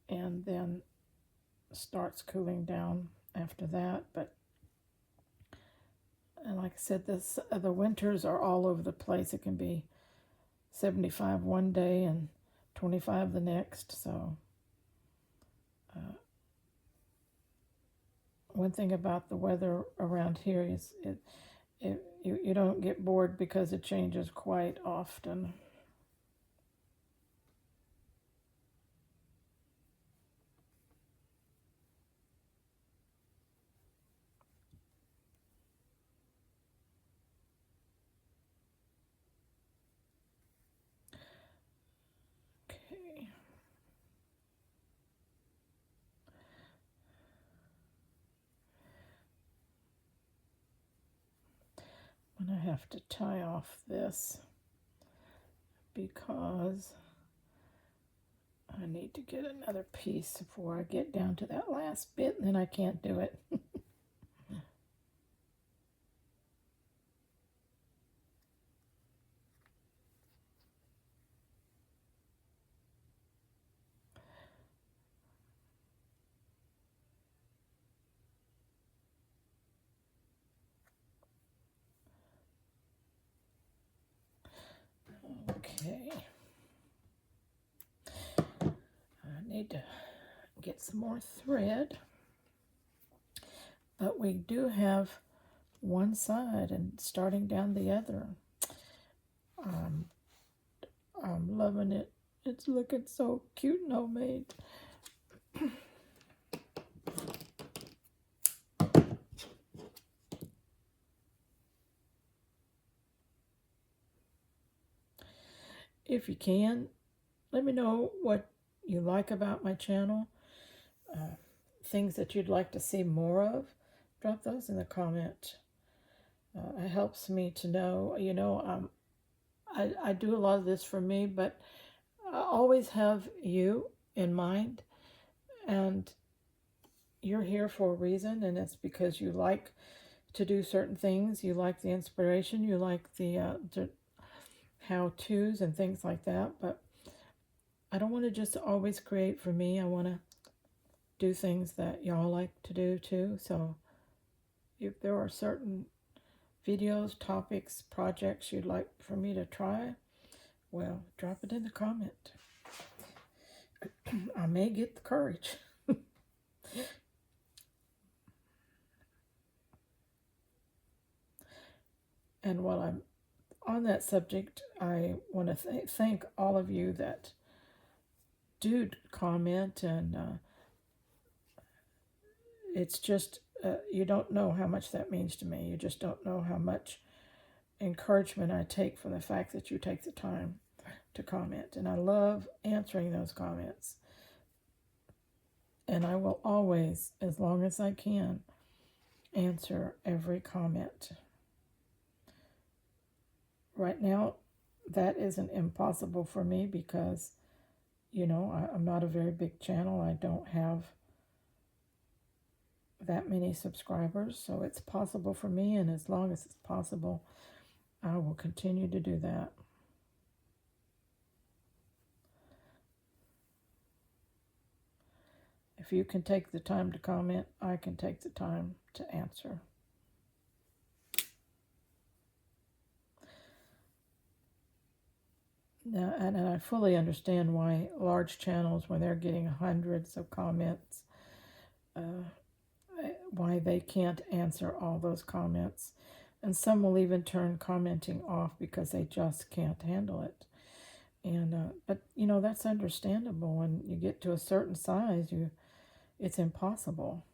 and then starts cooling down after that. But and like I said, the winters are all over the place. It can be 75 one day and 25 the next. So one thing about the weather around here is you don't get bored because it changes quite often. Okay. I'm going to have to tie off this because I need to get another piece before I get down to that last bit, and then I can't do it. Okay. I need to get some more thread. But we do have one side and starting down the other. I'm loving it. It's looking so cute and homemade. If you can, let me know what you like about my channel. Things that you'd like to see more of. Drop those in the comment. It helps me to know. I do a lot of this for me, but I always have you in mind, and you're here for a reason, and it's because you like to do certain things. You like the inspiration. You like the how-tos and things like that. But I don't want to just always create for me. I want to do things that y'all like to do too. So if there are certain videos, topics, projects you'd like for me to try, well, drop it in the comment. I may get the courage. And while I'm on that subject, I want to thank all of you that do comment, and it's just, you don't know how much that means to me. You just don't know how much encouragement I take from the fact that you take the time to comment. And I love answering those comments. And I will always, as long as I can, answer every comment. Right now, that isn't impossible for me because, I'm not a very big channel. I don't have that many subscribers, so it's possible for me, and as long as it's possible, I will continue to do that. If you can take the time to comment, I can take the time to answer. Now, and I fully understand why large channels, when they're getting hundreds of comments, why they can't answer all those comments. And some will even turn commenting off because they just can't handle it. And but that's understandable. When you get to a certain size, it's impossible.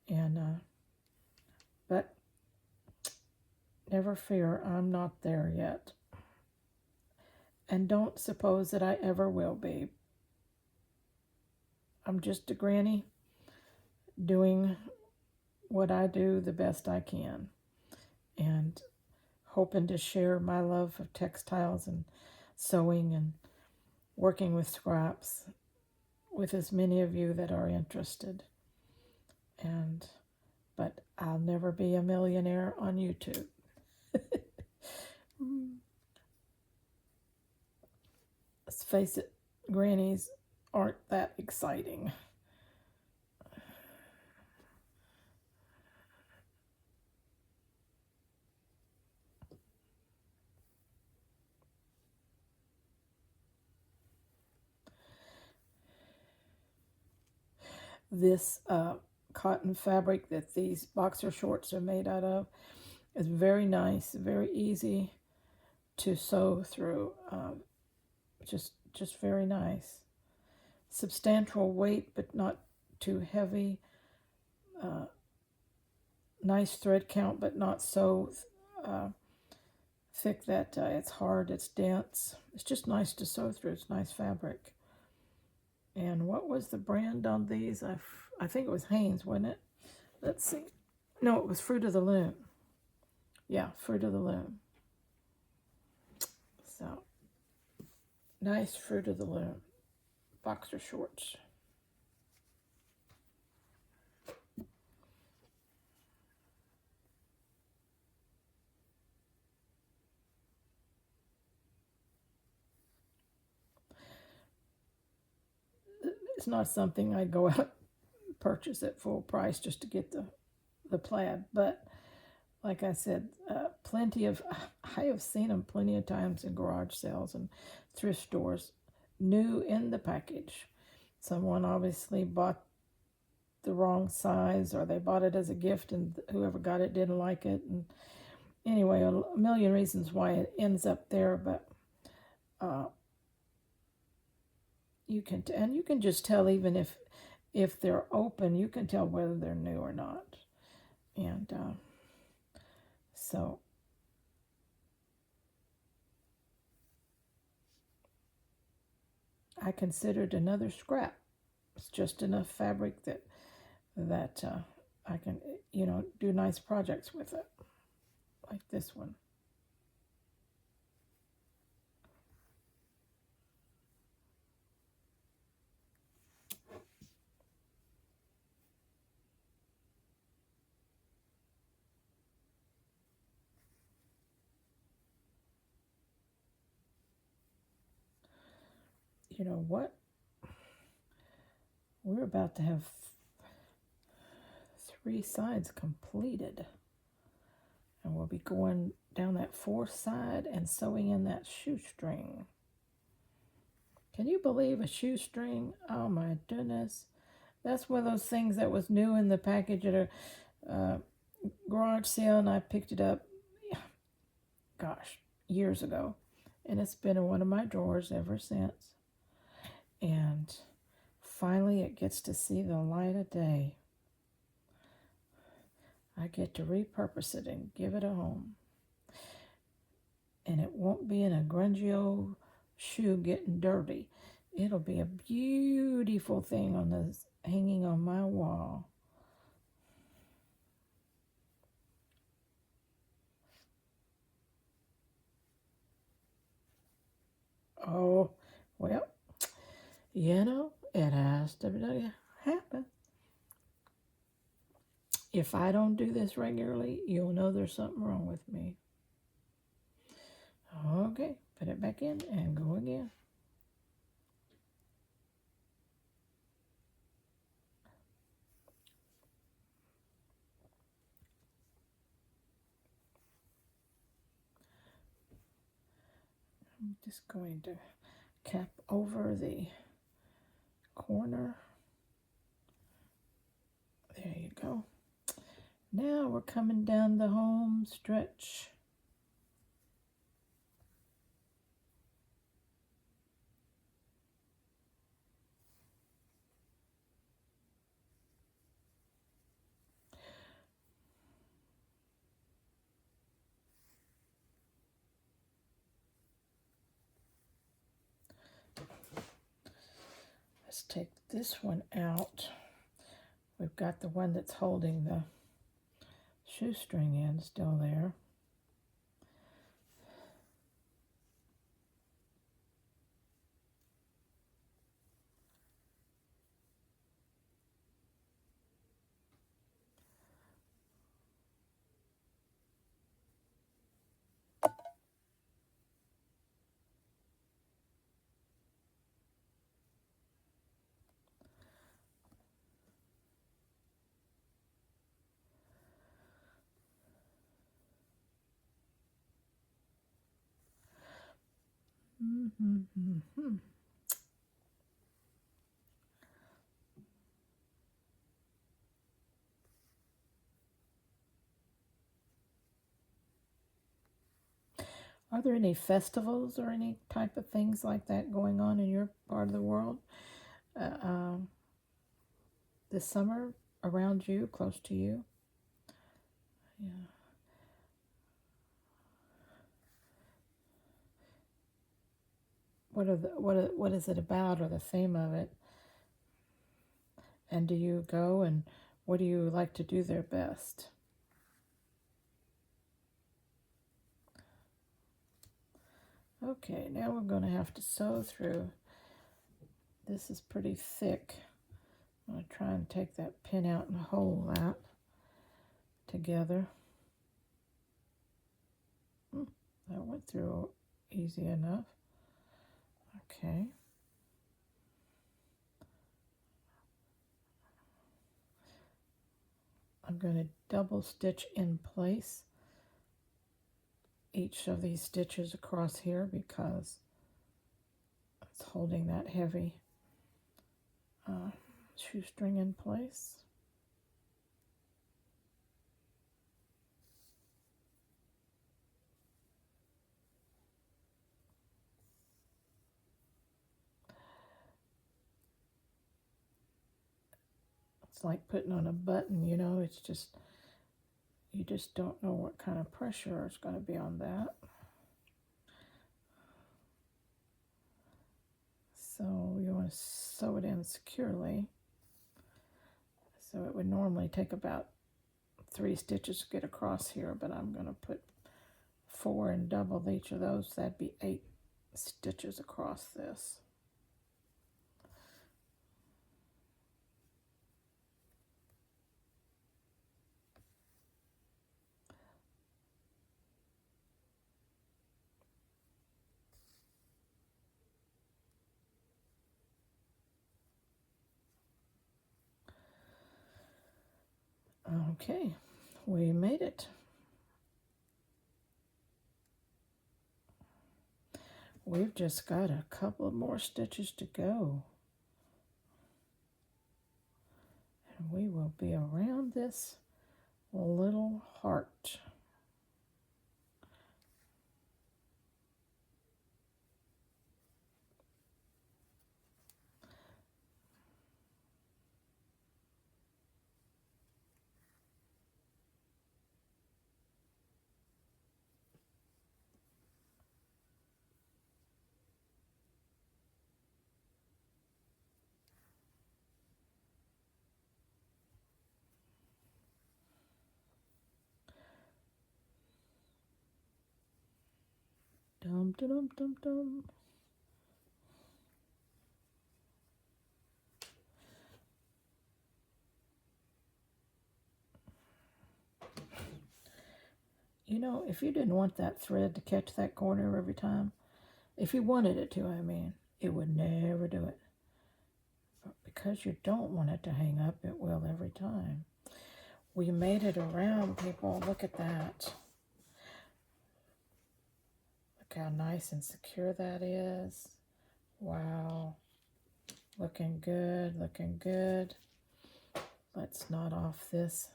And but never fear, I'm not there yet. And don't suppose that I ever will be. I'm just a granny doing what I do the best I can, and hoping to share my love of textiles and sewing and working with scraps with as many of you that are interested. But I'll never be a millionaire on YouTube. Let's face it, grannies aren't that exciting. This cotton fabric that these boxer shorts are made out of is very nice, very easy to sew through. Just very nice. Substantial weight, but not too heavy. Nice thread count, but not so thick that it's hard, it's dense. It's just nice to sew through. It's nice fabric. And what was the brand on these? I think it was Hanes, wasn't it? Let's see. No, it was Fruit of the Loom. Yeah, Fruit of the Loom. So, nice Fruit of the Loom boxer shorts. It's not something I'd go out and purchase at full price just to get the plaid, but like I said, I have seen them plenty of times in garage sales and thrift stores, new in the package. Someone obviously bought the wrong size, or they bought it as a gift and whoever got it didn't like it. And anyway, a million reasons why it ends up there, but you can just tell, even if they're open, you can tell whether they're new or not. And so I considered another scrap. It's just enough fabric that I can do nice projects with it, like this one. you know what? We're about to have 3 sides completed. And we'll be going down that 4th side and sewing in that shoestring. Can you believe a shoestring? Oh my goodness. That's one of those things that was new in the package at a garage sale, and I picked it up, gosh, years ago. And it's been in one of my drawers ever since. And finally it gets to see the light of day. I get to repurpose it and give it a home. And it won't be in a grungy old shoe getting dirty. It'll be a beautiful thing on this, hanging on my wall. Oh, well, you know, it has to happen. If I don't do this regularly, you'll know there's something wrong with me. Okay, put it back in and go again. I'm just going to cap over the corner. There you go. Now we're coming down the home stretch. Let's take this one out. We've got the one that's holding the shoestring in still there. Are there any festivals or any type of things like that going on in your part of the world this summer around you, close to you? Yeah. What is it about, or the theme of it? And do you go, and what do you like to do there best? Okay, now we're going to have to sew through. This is pretty thick. I'm going to try and take that pin out and hold that together. That went through easy enough. Okay. I'm going to double stitch in place each of these stitches across here because it's holding that heavy shoestring in place. It's like putting on a button, you know, it's just, you just don't know what kind of pressure is going to be on that. So you want to sew it in securely. So it would normally take about 3 stitches to get across here, but I'm going to put 4 and double each of those. That'd be 8 stitches across this. Okay, we made it. We've just got a couple more stitches to go. And we will be around this little heart. Dum dum dum dum. You know, if you didn't want that thread to catch that corner every time, if you wanted it to, I mean, it would never do it. But because you don't want it to hang up, it will every time. We made it around, people. Look at that. Look how nice and secure that is. Wow. Looking good, looking good. Let's knot off this.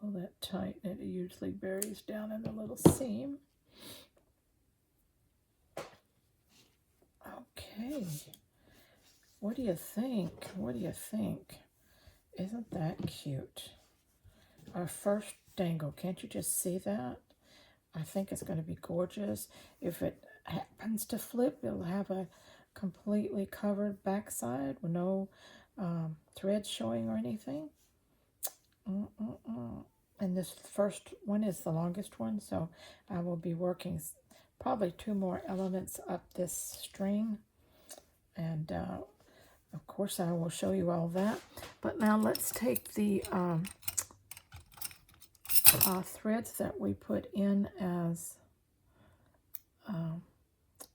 Pull that tight, and it usually buries down in the little seam. Okay. What do you think? What do you think? Isn't that cute? Our first dangle. Can't you just see that? I think it's going to be gorgeous. If it happens to flip, it'll have a completely covered backside with no threads showing or anything. And this first one is the longest one, so I will be working probably 2 more elements up this string. And of course I will show you all that. But now let's take the threads that we put in as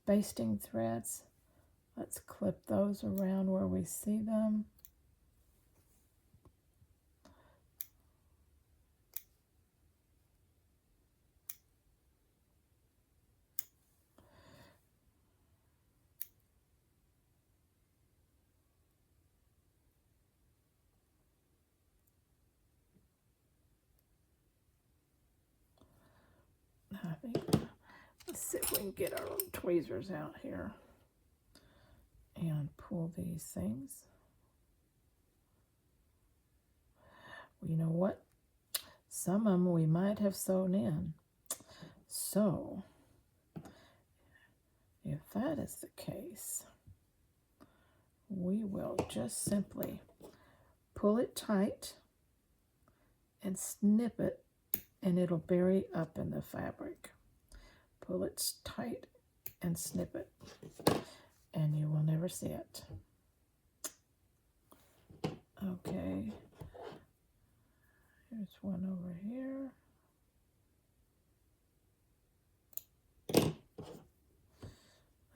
basting threads. Let's clip those around where we see them. I think, let's see if we can get our little tweezers out here and pull these things. Well, you know what? Some of them we might have sewn in. So, if that is the case, we will just simply pull it tight and snip it, and it'll bury up in the fabric. Pull it tight and snip it, and you will never see it. Okay, here's one over here.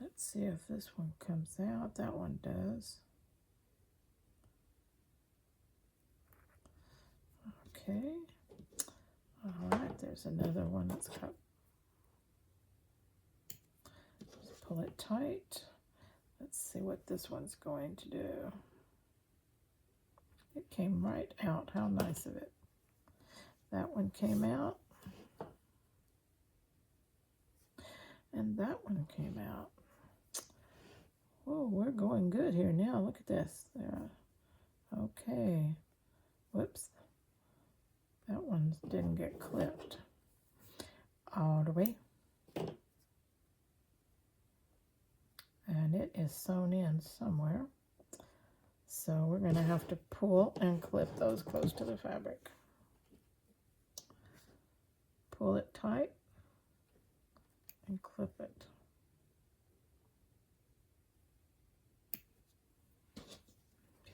Let's see if this one comes out. That one does. Okay. All right, there's another one that's cut. Just pull it tight. Let's see what this one's going to do. It came right out. How nice of it. That one came out. And that one came out. Oh, we're going good here now. Look at this. There. Okay. Whoops. That one didn't get clipped all the way. And it is sewn in somewhere. So we're going to have to pull and clip those close to the fabric. Pull it tight and clip it.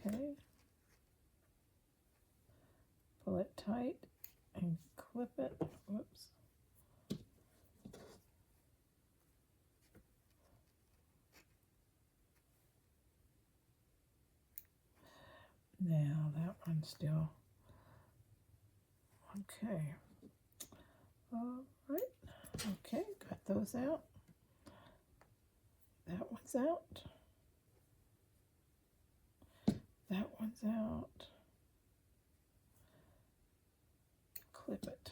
Okay. Pull it tight and clip it. Whoops. Now that one's still okay. All right. Okay, got those out. That one's out. That one's out. Clip it.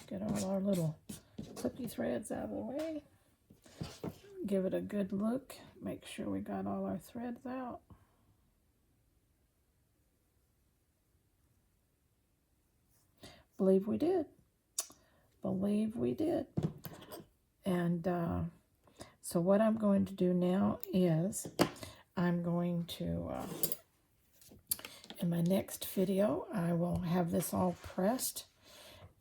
Get all our little clippy threads out of the way. Give it a good look. Make sure we got all our threads out. Believe we did. Believe we did. And so what I'm going to do now is I'm going to, in my next video, I will have this all pressed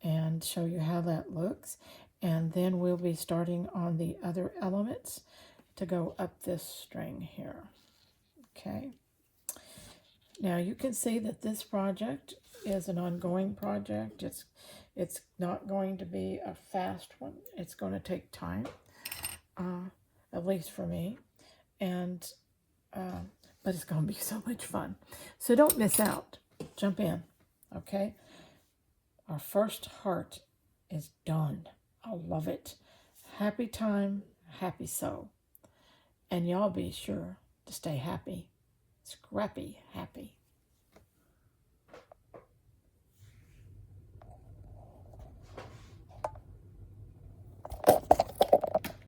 and show you how that looks. And then we'll be starting on the other elements to go up this string here. Okay. Now you can see that this project is an ongoing project. It's not going to be a fast one. It's going to take time, at least for me, and but it's going to be so much fun. So don't miss out. Jump in, okay? Our first heart is done. I love it. Happy time, happy sew, and y'all be sure to stay happy, scrappy happy.